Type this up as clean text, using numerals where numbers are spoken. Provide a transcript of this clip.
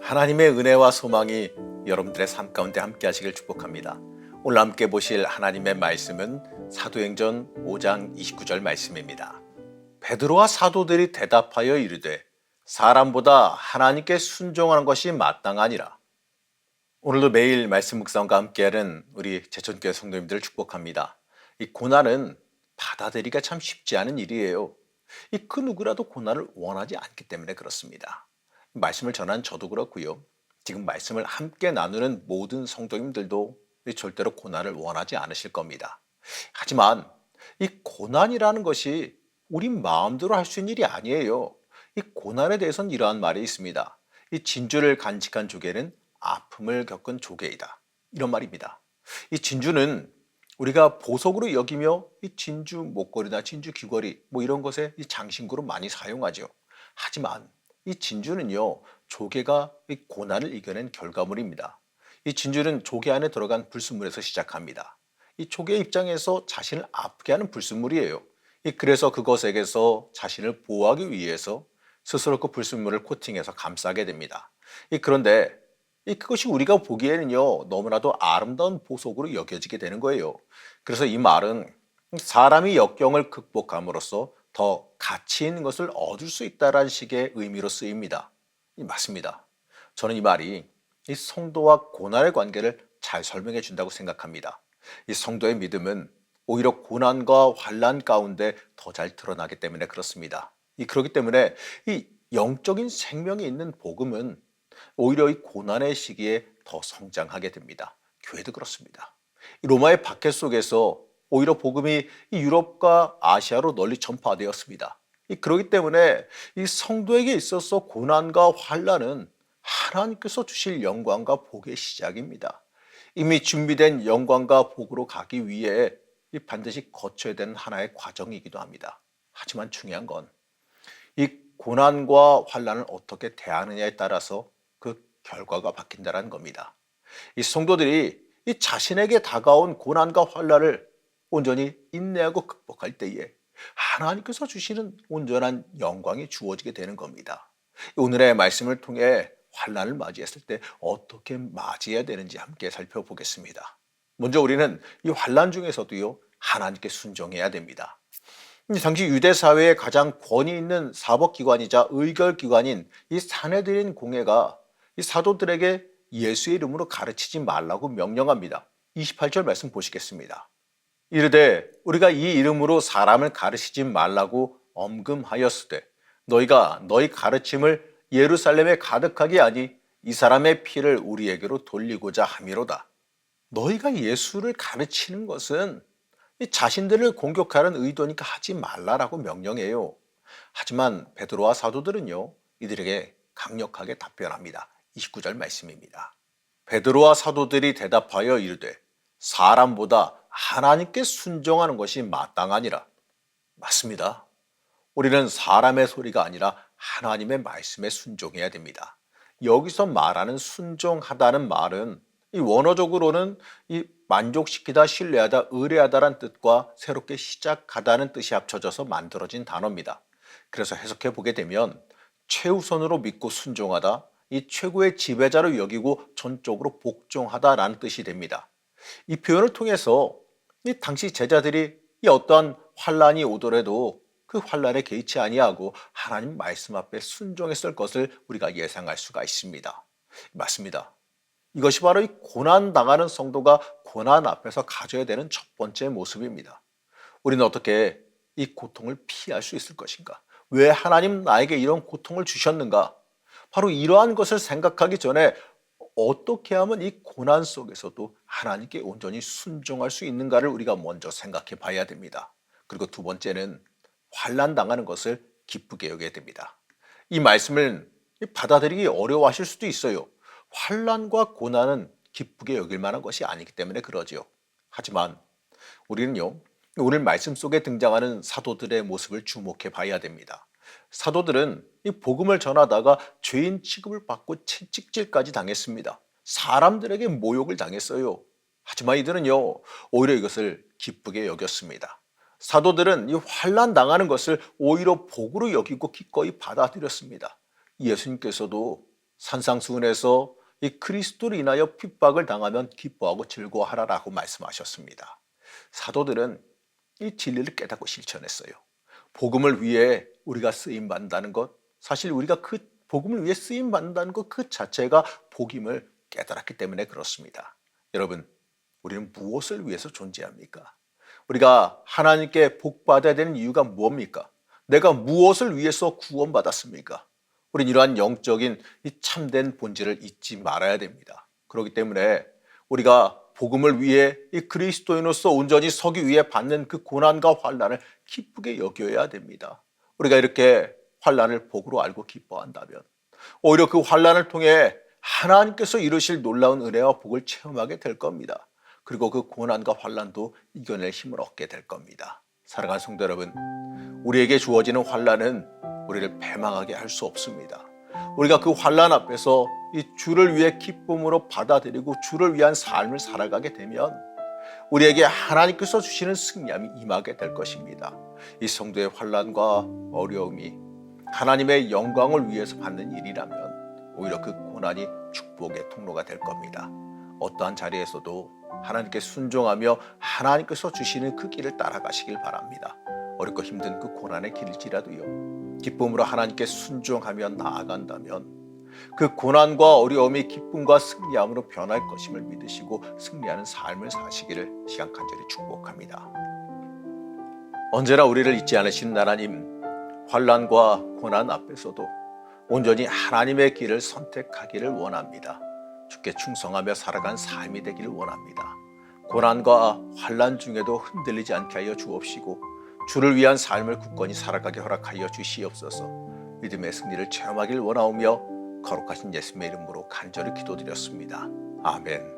하나님의 은혜와 소망이 여러분들의 삶 가운데 함께 하시길 축복합니다. 오늘 함께 보실 하나님의 말씀은 사도행전 5장 29절 말씀입니다. 베드로와 사도들이 대답하여 이르되 사람보다 하나님께 순종하는 것이 마땅하니라. 오늘도 매일 말씀 묵상과 함께하는 우리 제천교회 성도님들을 축복합니다. 이 고난은 받아들이기가 참 쉽지 않은 일이에요. 그 누구라도 고난을 원하지 않기 때문에 그렇습니다. 말씀을 전한 저도 그렇고요. 지금 말씀을 함께 나누는 모든 성도님들도 절대로 고난을 원하지 않으실 겁니다. 하지만 이 고난이라는 것이 우리 마음대로 할 수 있는 일이 아니에요. 이 고난에 대해서는 이러한 말이 있습니다. 이 진주를 간직한 조개는 아픔을 겪은 조개이다. 이런 말입니다. 이 진주는 우리가 보석으로 여기며 이 진주 목걸이나 진주 귀걸이 이런 것에 이 장신구로 많이 사용하죠. 하지만 이 진주는요, 조개가 이 고난을 이겨낸 결과물입니다. 이 진주는 조개 안에 들어간 불순물에서 시작합니다. 이 조개 입장에서 자신을 아프게 하는 불순물이에요. 그래서 그것에게서 자신을 보호하기 위해서 스스로 그 불순물을 코팅해서 감싸게 됩니다. 그런데 그것이 우리가 보기에는요, 너무나도 아름다운 보석으로 여겨지게 되는 거예요. 그래서 이 말은 사람이 역경을 극복함으로써 더 가치 있는 것을 얻을 수 있다는 식의 의미로 쓰입니다. 맞습니다. 저는 이 말이 이 성도와 고난의 관계를 잘 설명해 준다고 생각합니다. 이 성도의 믿음은 오히려 고난과 환난 가운데 더 잘 드러나기 때문에 그렇습니다. 그렇기 때문에 이 영적인 생명이 있는 복음은 오히려 이 고난의 시기에 더 성장하게 됩니다. 교회도 그렇습니다. 로마의 박해 속에서 오히려 복음이 이 유럽과 아시아로 널리 전파되었습니다. 그렇기 때문에 이 성도에게 있어서 고난과 환난은 하나님께서 주실 영광과 복의 시작입니다. 이미 준비된 영광과 복으로 가기 위해 반드시 거쳐야 되는 하나의 과정이기도 합니다. 하지만 중요한 건 이 고난과 환난을 어떻게 대하느냐에 따라서 그 결과가 바뀐다는 겁니다. 이 성도들이 이 자신에게 다가온 고난과 환난을 온전히 인내하고 극복할 때에 하나님께서 주시는 온전한 영광이 주어지게 되는 겁니다. 오늘의 말씀을 통해 환난을 맞이했을 때 어떻게 맞이해야 되는지 함께 살펴보겠습니다. 먼저 우리는 이 환난 중에서도요, 하나님께 순종해야 됩니다. 당시 유대 사회의 가장 권위 있는 사법기관이자 의결기관인 이 산헤드린 공회가 이 사도들에게 예수의 이름으로 가르치지 말라고 명령합니다. 28절 말씀 보시겠습니다. 이르되 우리가 이 이름으로 사람을 가르치지 말라고 엄금하였으되 너희가 너희 가르침을 예루살렘에 가득하게 하니 이 사람의 피를 우리에게로 돌리고자 함이로다. 너희가 예수를 가르치는 것은 자신들을 공격하는 의도니까 하지 말라라고 명령해요. 하지만 베드로와 사도들은요, 이들에게 강력하게 답변합니다. 29절 말씀입니다. 베드로와 사도들이 대답하여 이르되 사람보다 하나님께 순종하는 것이 마땅하니라. 맞습니다. 우리는 사람의 소리가 아니라 하나님의 말씀에 순종해야 됩니다. 여기서 말하는 순종하다는 말은 이 원어적으로는 이 만족시키다, 신뢰하다, 의뢰하다란 뜻과 새롭게 시작하다는 뜻이 합쳐져서 만들어진 단어입니다. 그래서 해석해 보게 되면 최우선으로 믿고 순종하다, 이 최고의 지배자로 여기고 전적으로 복종하다라는 뜻이 됩니다. 이 표현을 통해서 이 당시 제자들이 이 어떠한 환란이 오더라도 그 환란에 개의치 아니하고 하나님 말씀 앞에 순종했을 것을 우리가 예상할 수가 있습니다. 맞습니다. 이것이 바로 이 고난 당하는 성도가 고난 앞에서 가져야 되는 첫 번째 모습입니다. 우리는 어떻게 이 고통을 피할 수 있을 것인가? 왜 하나님 나에게 이런 고통을 주셨는가? 바로 이러한 것을 생각하기 전에 어떻게 하면 이 고난 속에서도 하나님께 온전히 순종할 수 있는가를 우리가 먼저 생각해 봐야 됩니다. 그리고 두 번째는 환난 당하는 것을 기쁘게 여겨야 됩니다. 이 말씀을 받아들이기 어려워하실 수도 있어요. 환난과 고난은 기쁘게 여길 만한 것이 아니기 때문에 그러지요. 하지만 우리는요, 오늘 말씀 속에 등장하는 사도들의 모습을 주목해 봐야 됩니다. 사도들은 이 복음을 전하다가 죄인 취급을 받고 채찍질까지 당했습니다. 사람들에게 모욕을 당했어요. 하지만 이들은요, 오히려 이것을 기쁘게 여겼습니다. 사도들은 이 환난 당하는 것을 오히려 복으로 여기고 기꺼이 받아들였습니다. 예수님께서도 산상수훈에서 이 그리스도로 인하여 핍박을 당하면 기뻐하고 즐거워하라라고 말씀하셨습니다. 사도들은 이 진리를 깨닫고 실천했어요. 복음을 위해 우리가 쓰임 받는다는 것, 사실 우리가 그 복음을 위해 쓰임 받는다는 것 그 자체가 복임을 깨달았기 때문에 그렇습니다. 여러분, 우리는 무엇을 위해서 존재합니까? 우리가 하나님께 복 받아야 되는 이유가 무엇입니까? 내가 무엇을 위해서 구원받았습니까? 우리는 이러한 영적인 이 참된 본질을 잊지 말아야 됩니다. 그렇기 때문에 우리가 복음을 위해 이 그리스도인으로서 온전히 서기 위해 받는 그 고난과 환난을 기쁘게 여겨야 됩니다. 우리가 이렇게 환난을 복으로 알고 기뻐한다면 오히려 그 환난을 통해 하나님께서 이루실 놀라운 은혜와 복을 체험하게 될 겁니다. 그리고 그 고난과 환난도 이겨낼 힘을 얻게 될 겁니다. 사랑하는 성도 여러분, 우리에게 주어지는 환난은 우리를 패망하게 할 수 없습니다. 우리가 그 환난 앞에서 이 주를 위해 기쁨으로 받아들이고 주를 위한 삶을 살아가게 되면 우리에게 하나님께서 주시는 승리함이 임하게 될 것입니다. 이 성도의 환난과 어려움이 하나님의 영광을 위해서 받는 일이라면 오히려 그 고난이 축복의 통로가 될 겁니다. 어떠한 자리에서도 하나님께 순종하며 하나님께서 주시는 그 길을 따라가시길 바랍니다. 어렵고 힘든 그 고난의 길일지라도요, 기쁨으로 하나님께 순종하며 나아간다면 그 고난과 어려움이 기쁨과 승리함으로 변할 것임을 믿으시고 승리하는 삶을 사시기를 시간 간절히 축복합니다. 언제나 우리를 잊지 않으시는 하나님, 환난과 고난 앞에서도 온전히 하나님의 길을 선택하기를 원합니다. 주께 충성하며 살아간 삶이 되기를 원합니다. 고난과 환난 중에도 흔들리지 않게 하여 주옵시고 주를 위한 삶을 굳건히 살아가게 허락하여 주시옵소서. 믿음의 승리를 체험하길 원하오며 거룩하신 예수님의 이름으로 간절히 기도드렸습니다. 아멘.